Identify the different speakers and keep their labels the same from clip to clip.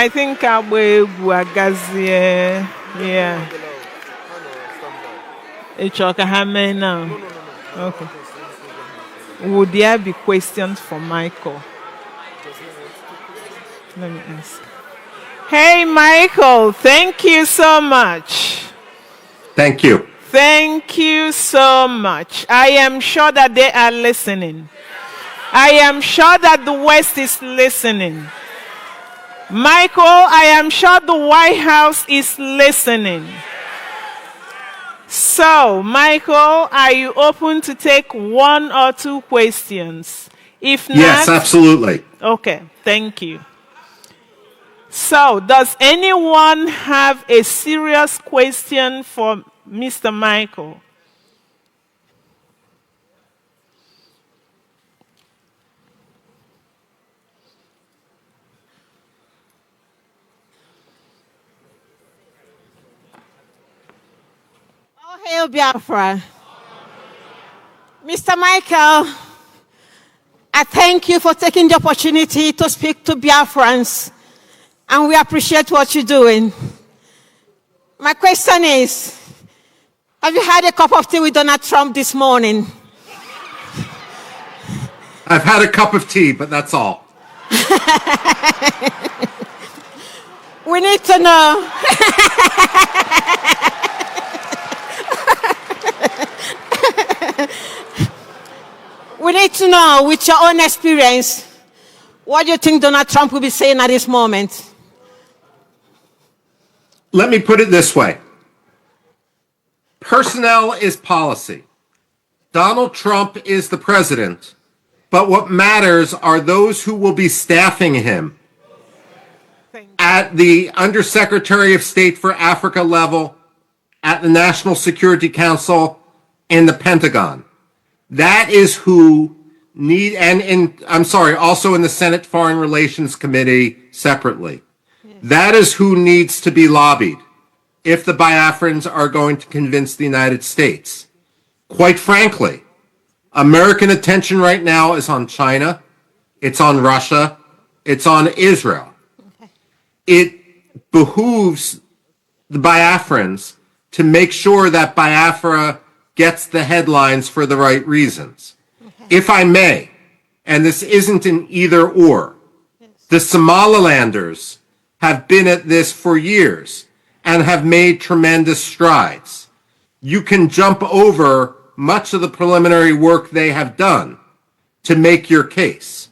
Speaker 1: I think Wagazie. Yeah. It's okay now. Okay. Would there be questions for Michael? Let me ask. Hey, Michael, thank you so much.
Speaker 2: Thank you.
Speaker 1: Thank you so much. I am sure that they are listening. I am sure that the West is listening. Michael, I am sure the White House is listening. So, Michael, are you open to take one or two questions? If not,
Speaker 2: yes, absolutely.
Speaker 1: Okay, thank you. So, does anyone have a serious question for Mr. Michael?
Speaker 3: Oh, hail Biafra. Mr. Michael, I thank you for taking the opportunity to speak to Biafrans, and we appreciate what you're doing. My question is, have you had a cup of tea with Donald Trump this morning?
Speaker 2: I've had a cup of tea, but that's all.
Speaker 3: We need to know. We need to know, with your own experience, what do you think Donald Trump will be saying at this moment?
Speaker 2: Let me put it this way. Personnel is policy. Donald Trump is the president, but what matters are those who will be staffing him at the Undersecretary of State for Africa level, at the National Security Council, and the Pentagon. That is who also in the Senate Foreign Relations Committee separately. Yes. That is who needs to be lobbied if the Biafrans are going to convince the United States. Quite frankly, American attention right now is on China, it's on Russia, it's on Israel. Okay. It behooves the Biafrans to make sure that Biafra gets the headlines for the right reasons. Okay. If I may, and this isn't an either or, yes. The Somalilanders have been at this for years and have made tremendous strides. You can jump over much of the preliminary work they have done to make your case.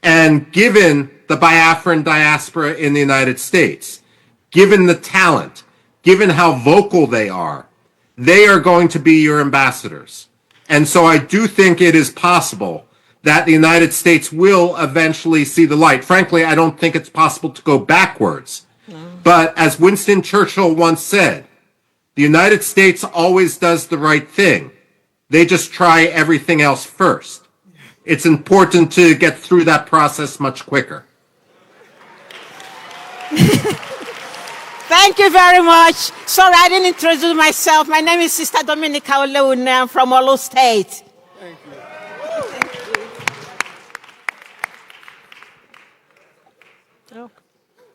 Speaker 2: And given the Biafran diaspora in the United States, given the talent, given how vocal they are going to be your ambassadors. And so I do think it is possible that the United States will eventually see the light. Frankly, I don't think it's possible to go backwards. No. But as Winston Churchill once said, the United States always does the right thing. They just try everything else first. It's important to get through that process much quicker.
Speaker 3: Thank you very much. Sorry, I didn't introduce myself. My name is Sister Dominica Oleune. I'm from Olo State.
Speaker 2: Thank you.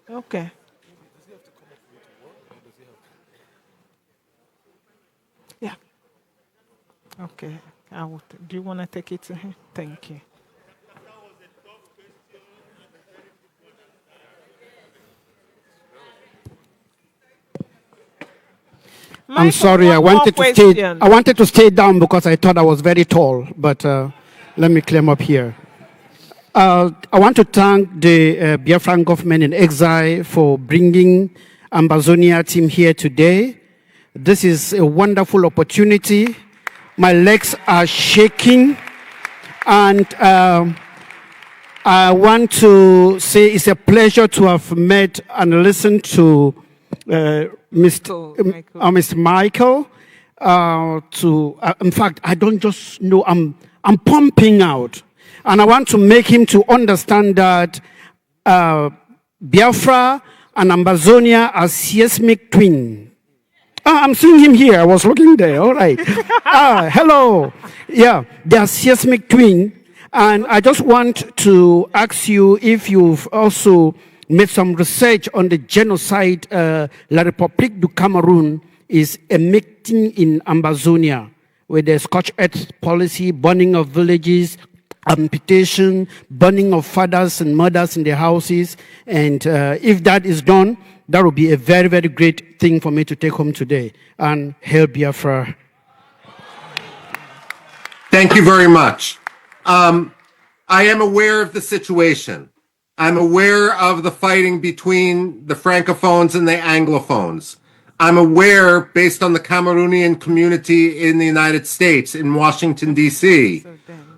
Speaker 1: Okay. Yeah. Okay. Do you want to take it to him? Thank you.
Speaker 4: Michael, I'm sorry, I wanted to stay down because I thought I was very tall, but let me climb up here. I want to thank the Biafran government in exile for bringing Ambazonia team here today. This is a wonderful opportunity. My legs are shaking, and I want to say it's a pleasure to have met and listened to Mr. Michael. In fact, I don't just know, I'm pumping out. And I want to make him to understand that Biafra and Ambazonia are seismic twins. I'm seeing him here. I was looking there. All right. Hello. Yeah, they are seismic twins. And I just want to ask you if you've also made some research on the genocide. La République du Cameroon is a meeting in Ambazonia with the scorched earth policy, burning of villages, amputation, burning of fathers and mothers in their houses. And if that is done, that would be a very, very great thing for me to take home today. And hail Biafra.
Speaker 2: Thank you very much. I am aware of the situation. I'm aware of the fighting between the Francophones and the Anglophones. I'm aware, based on the Cameroonian community in the United States, in Washington, D.C.,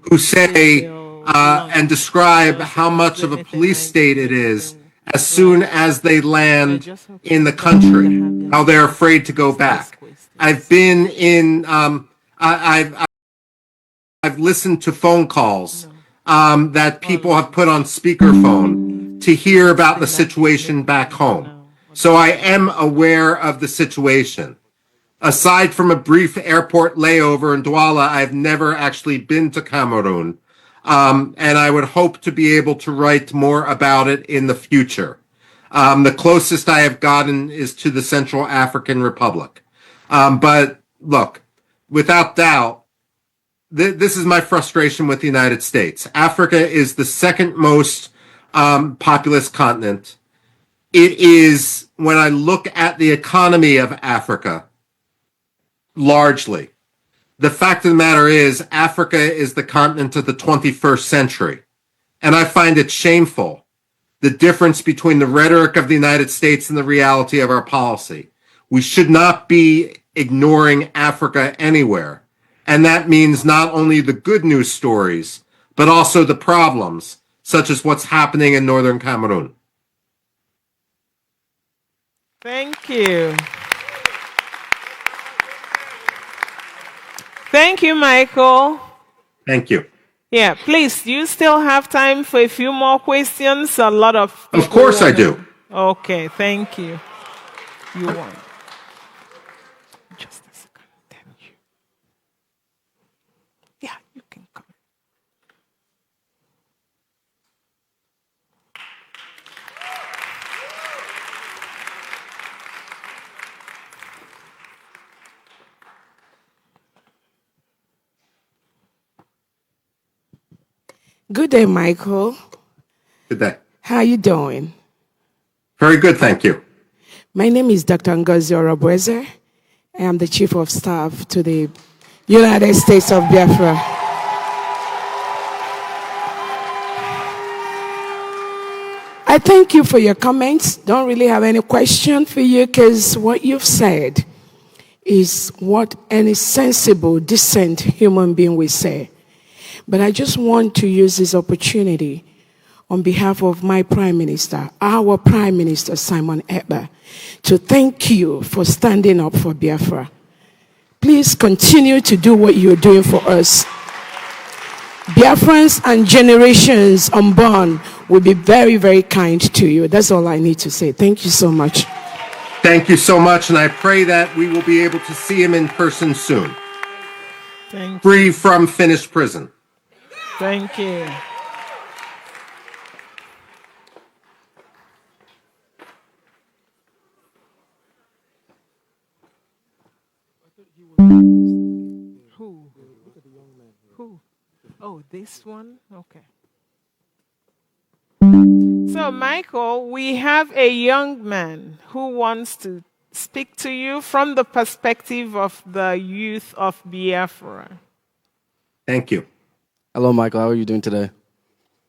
Speaker 2: who say and describe how much of a police state it is as soon as they land in the country, how they're afraid to go back. I've been in, I've listened to phone calls that people have put on speakerphone to hear about the situation back home. So I am aware of the situation. Aside from a brief airport layover in Douala, I've never actually been to Cameroon. And I would hope to be able to write more about it in the future. The closest I have gotten is to the Central African Republic. But look, without doubt, this is my frustration with the United States. Africa is the second most populous continent. It is, when I look at the economy of Africa, largely, the fact of the matter is Africa is the continent of the 21st century. And I find it shameful, the difference between the rhetoric of the United States and the reality of our policy. We should not be ignoring Africa anywhere. And that means not only the good news stories, but also the problems, such as what's happening in northern Cameroon.
Speaker 1: Thank you. Thank you, Michael.
Speaker 2: Thank you.
Speaker 1: Yeah, please, do you still have time for a few more questions? A lot of
Speaker 2: Of course I do.
Speaker 1: Okay, thank you. You won. Just a second. Thank you. Yeah, you can come.
Speaker 5: Good day, Michael.
Speaker 2: Good day.
Speaker 5: How are you doing?
Speaker 2: Very good, thank you.
Speaker 5: My name is Dr. Ngozi Orobweze. I am the Chief of Staff to the United States of Biafra. I thank you for your comments. Don't really have any question for you because what you've said is what any sensible, decent human being will say. But I just want to use this opportunity on behalf of my Prime Minister, our Prime Minister, Simon Ekpa, to thank you for standing up for Biafra. Please continue to do what you're doing for us. Biafrans and generations unborn will be very, very kind to you. That's all I need to say. Thank you so much.
Speaker 2: Thank you so much, and I pray that we will be able to see him in person soon.
Speaker 1: Thank you.
Speaker 2: Free from Finnish prison.
Speaker 1: Thank you. Who? Who? Oh, this one? Okay. So, Michael, we have a young man who wants to speak to you from the perspective of the youth of Biafra.
Speaker 2: Thank you.
Speaker 6: Hello, Michael. How are you doing today?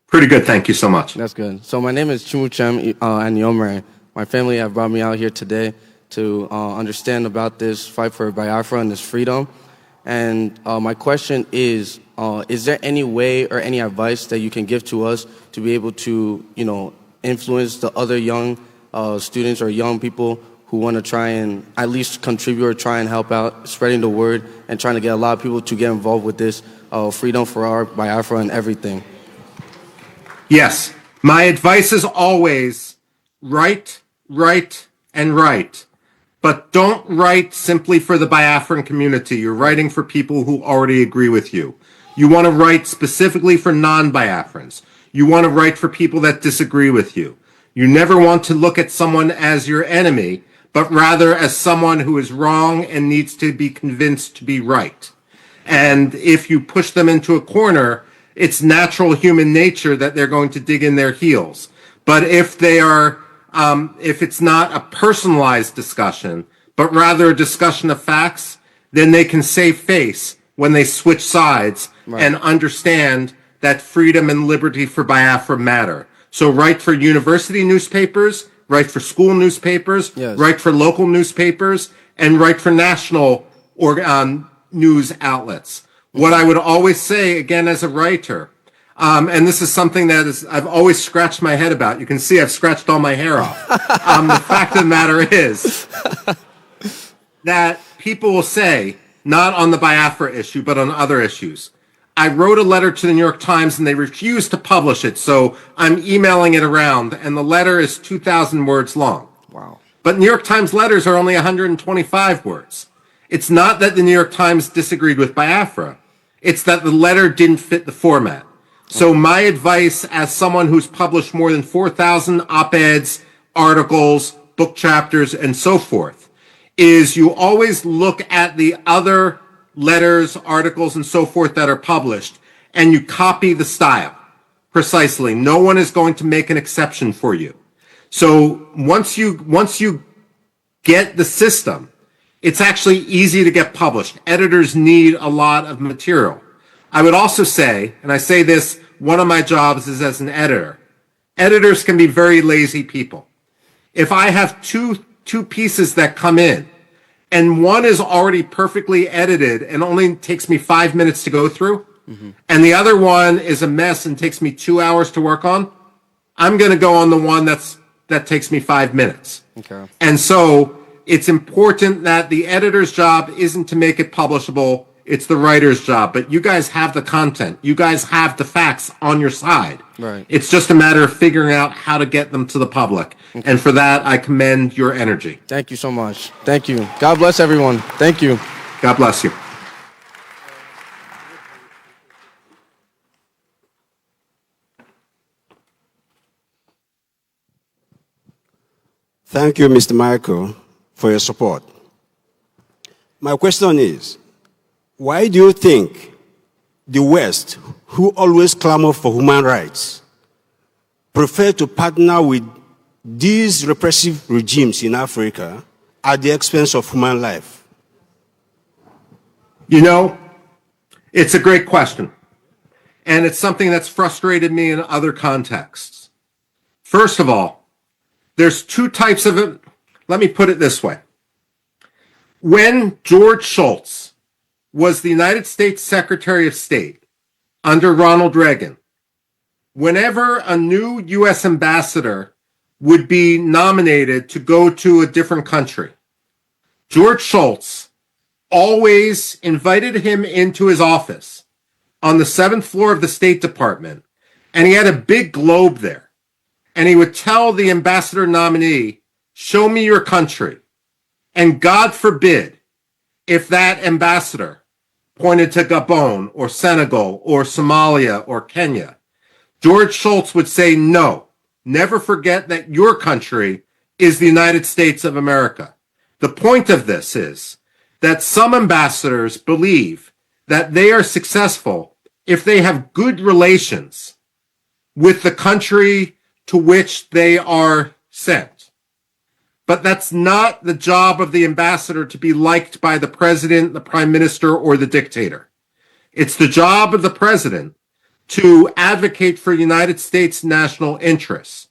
Speaker 2: Pretty good, thank you so much.
Speaker 6: That's good. So my name is Chimuchem Anyomre. My family have brought me out here today to understand about this fight for Biafra and this freedom. And my question is there any way or any advice that you can give to us to be able to, influence the other young students or young people who want to try and at least contribute or try and help out spreading the word and trying to get a lot of people to get involved with this freedom for our Biafra and everything?
Speaker 2: Yes, my advice is always write, and write. But don't write simply for the Biafran community. You're writing for people who already agree with you. You want to write specifically for non-Biafrans. You want to write for people that disagree with you. You never want to look at someone as your enemy, but rather as someone who is wrong and needs to be convinced to be right. And if you push them into a corner, it's natural human nature that they're going to dig in their heels. But if they are, if it's not a personalized discussion, but rather a discussion of facts, then they can save face when they switch sides and understand that freedom and liberty for Biafra matter. So write for university newspapers, write for school newspapers, write for local newspapers, and write for national news outlets. What I would always say, again, as a writer, and this is something that I've always scratched my head about. You can see I've scratched all my hair off. The fact of the matter is that people will say, not on the Biafra issue, but on other issues, I wrote a letter to the New York Times and they refused to publish it, so I'm emailing it around, and the letter is 2,000 words long.
Speaker 6: Wow.
Speaker 2: But New York Times letters are only 125 words. It's not that the New York Times disagreed with Biafra. It's that the letter didn't fit the format. So my advice as someone who's published more than 4,000 op-eds, articles, book chapters, and so forth, is you always look at the other letters, articles, and so forth that are published, and you copy the style precisely. No one is going to make an exception for you. So once you get the system, it's actually easy to get published. Editors need a lot of material. I would also say, and I say this, one of my jobs is as an editor. Editors can be very lazy people. If I have two pieces that come in, and one is already perfectly edited and only takes me 5 minutes to go through, and the other one is a mess and takes me 2 hours to work on, I'm going to go on the one that takes me 5 minutes.
Speaker 6: Okay.
Speaker 2: And so it's important that the editor's job isn't to make it publishable. It's the writer's job. But you guys have the content. You guys have the facts on your side.
Speaker 6: Right.
Speaker 2: It's just a matter of figuring out how to get them to the public. Okay. And for that, I commend your energy.
Speaker 6: Thank you so much. Thank you. God bless everyone. Thank you.
Speaker 2: God bless you.
Speaker 7: Thank you, Mr. Michael, for your support. My question is, why do you think the West, who always clamor for human rights, prefer to partner with these repressive regimes in Africa at the expense of human life?
Speaker 2: You know, it's a great question. And it's something that's frustrated me in other contexts. First of all, there's two types of it. Let me put it this way. When George Shultz was the United States Secretary of State under Ronald Reagan, whenever a new U.S. ambassador would be nominated to go to a different country, George Shultz always invited him into his office on the 7th floor of the State Department, and he had a big globe there. And he would tell the ambassador nominee, show me your country. And God forbid if that ambassador pointed to Gabon or Senegal or Somalia or Kenya, George Shultz would say, no, never forget that your country is the United States of America. The point of this is that some ambassadors believe that they are successful if they have good relations with the country to which they are sent. But that's not the job of the ambassador to be liked by the president, the prime minister, or the dictator. It's the job of the president to advocate for United States national interests.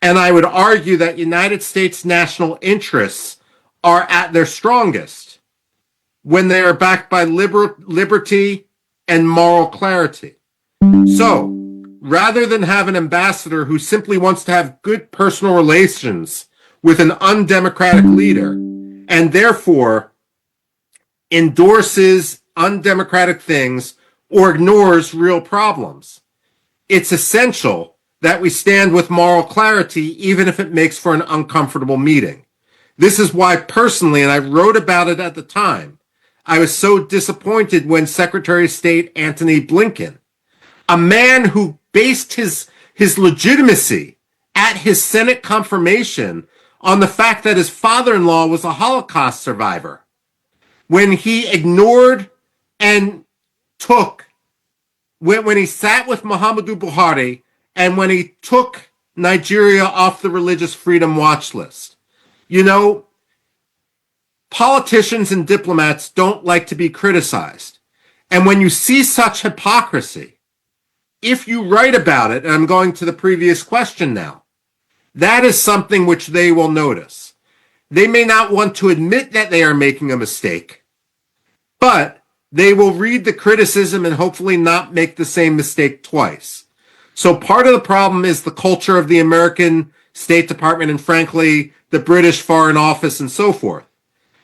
Speaker 2: And I would argue that United States national interests are at their strongest when they are backed by liberty and moral clarity. So, rather than have an ambassador who simply wants to have good personal relations with an undemocratic leader and therefore endorses undemocratic things or ignores real problems, it's essential that we stand with moral clarity even if it makes for an uncomfortable meeting. This is why personally, and I wrote about it at the time, I was so disappointed when Secretary of State Antony Blinken, a man who based his legitimacy at his Senate confirmation on the fact that his father-in-law was a Holocaust survivor, when he ignored and when he sat with Muhammadu Buhari and when he took Nigeria off the religious freedom watch list. You know, politicians and diplomats don't like to be criticized. And when you see such hypocrisy, if you write about it, and I'm going to the previous question now, that is something which they will notice. They may not want to admit that they are making a mistake, but they will read the criticism and hopefully not make the same mistake twice. So part of the problem is the culture of the American State Department and frankly, the British Foreign Office and so forth.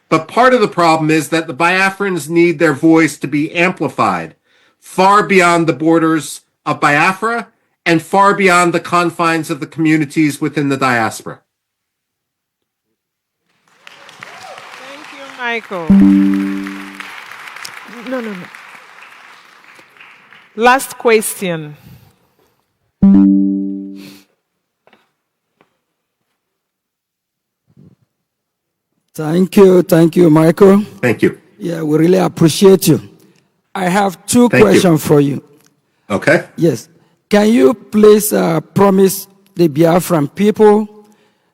Speaker 2: But part of the problem is that the Biafrans need their voice to be amplified far beyond the borders of Biafra and far beyond the confines of the communities within the diaspora.
Speaker 1: Thank you, Michael. No. Last question.
Speaker 8: Thank you, Michael.
Speaker 2: Thank you.
Speaker 8: Yeah, we really appreciate you. I have two questions for you.
Speaker 2: Okay.
Speaker 8: Yes. Can you please promise the Biafran people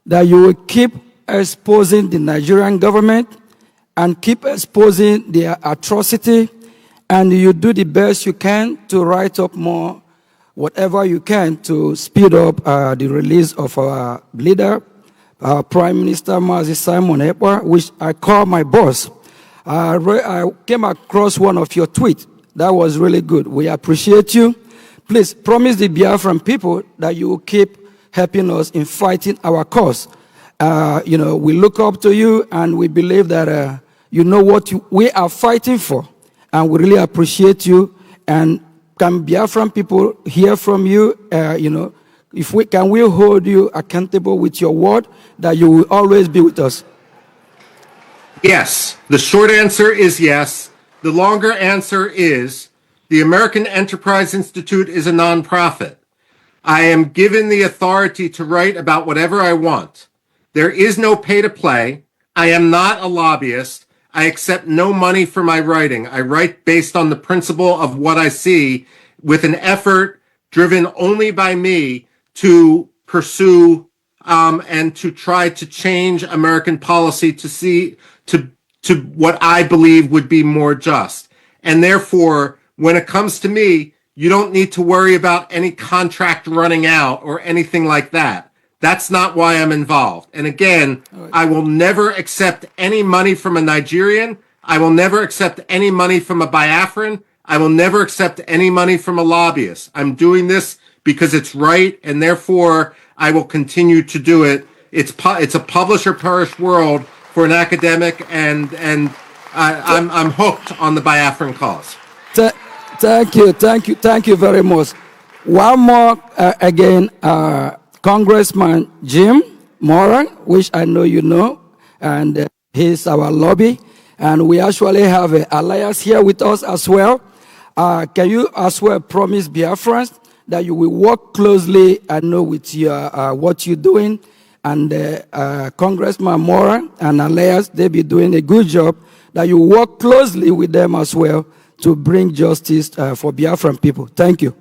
Speaker 8: that you will keep exposing the Nigerian government and keep exposing their atrocity, and you do the best you can to write up more, whatever you can, to speed up the release of our leader, Prime Minister Mazi Simon Ekpa, which I call my boss. I came across one of your tweets. That was really good. We appreciate you. Please promise the Biafran people that you will keep helping us in fighting our cause. We look up to you and we believe that you know what we are fighting for. And we really appreciate you. And can Biafran people hear from you, if we hold you accountable with your word that you will always be with us?
Speaker 2: Yes. The short answer is yes. The longer answer is the American Enterprise Institute is a nonprofit. I am given the authority to write about whatever I want. There is no pay to play. I am not a lobbyist. I accept no money for my writing. I write based on the principle of what I see, with an effort driven only by me to pursue and to try to change American policy to what I believe would be more just. And therefore, when it comes to me, you don't need to worry about any contract running out or anything like that. That's not why I'm involved. And again, I will never accept any money from a Nigerian. I will never accept any money from a Biafran. I will never accept any money from a lobbyist. I'm doing this because it's right, and therefore I will continue to do it. It's a publish or perish world for an academic, and I'm hooked on the Biafran cause.
Speaker 8: Thank you very much. One more again, Congressman Jim Moran, which I know you know, and he's our lobby, and we actually have an alliance here with us as well. Can you as well promise Biafrans that you will work closely, I know, with your what you're doing, and Congressman Moran and alliance, they be doing a good job, that you work closely with them as well to bring justice for Biafran people. Thank you.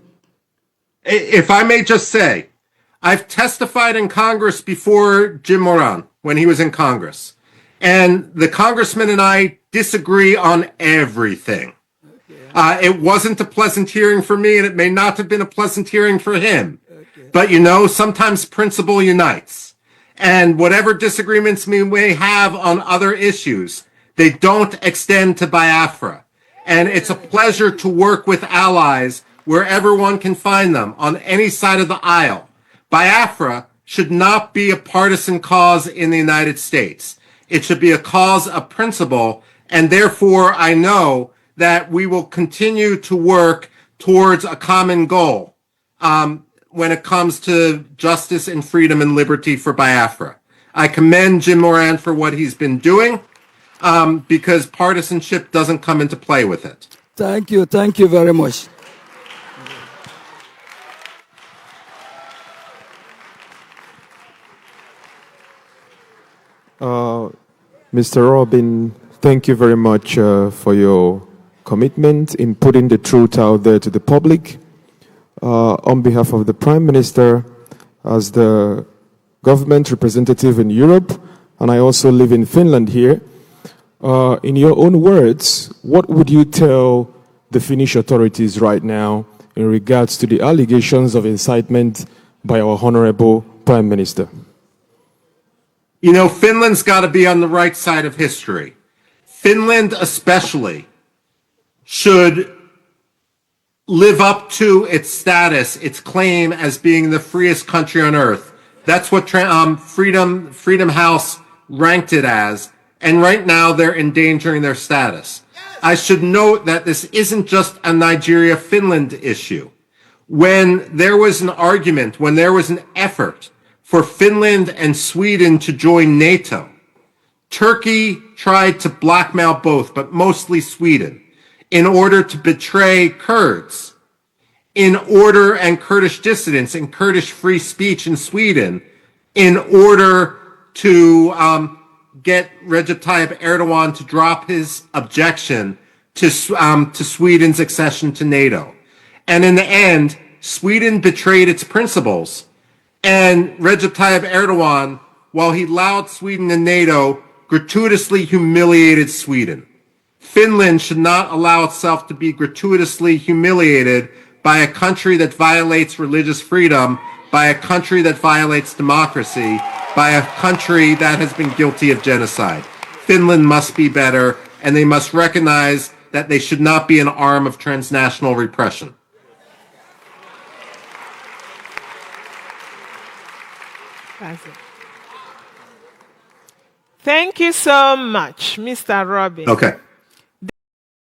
Speaker 2: If I may just say, I've testified in Congress before Jim Moran when he was in Congress. And the congressman and I disagree on everything. It wasn't a pleasant hearing for me, and it may not have been a pleasant hearing for him. But sometimes principle unites. And whatever disagreements we may have on other issues, they don't extend to Biafra. And it's a pleasure to work with allies wherever one can find them on any side of the aisle. Biafra should not be a partisan cause in the United States. It should be a cause of principle, and therefore I know that we will continue to work towards a common goal when it comes to justice and freedom and liberty for Biafra. I commend Jim Moran for what he's been doing because partisanship doesn't come into play with it.
Speaker 8: Thank you very much.
Speaker 9: Mr. Robin, thank you very much for your commitment in putting the truth out there to the public. On behalf of the Prime Minister, as the government representative in Europe, and I also live in Finland here, in your own words, what would you tell the Finnish authorities right now in regards to the allegations of incitement by our Honorable Prime Minister?
Speaker 2: You know, Finland's got to be on the right side of history. Finland especially should live up to its status, its claim as being the freest country on earth. That's what Freedom House ranked it as. And right now they're endangering their status. I should note that this isn't just a Nigeria-Finland issue. When there was an argument, when there was an effort for Finland and Sweden to join NATO, Turkey tried to blackmail both, but mostly Sweden, in order to betray Kurds, and Kurdish dissidents and Kurdish free speech in Sweden, in order to get Recep Tayyip Erdogan to drop his objection to Sweden's accession to NATO. And in the end, Sweden betrayed its principles. And Recep Tayyip Erdogan, while he allowed Sweden in NATO, gratuitously humiliated Sweden. Finland should not allow itself to be gratuitously humiliated by a country that violates religious freedom, by a country that violates democracy, by a country that has been guilty of genocide. Finland must be better, and they must recognize that they should not be an arm of transnational repression.
Speaker 1: Thank you so much, Mr. Robin.
Speaker 2: Okay.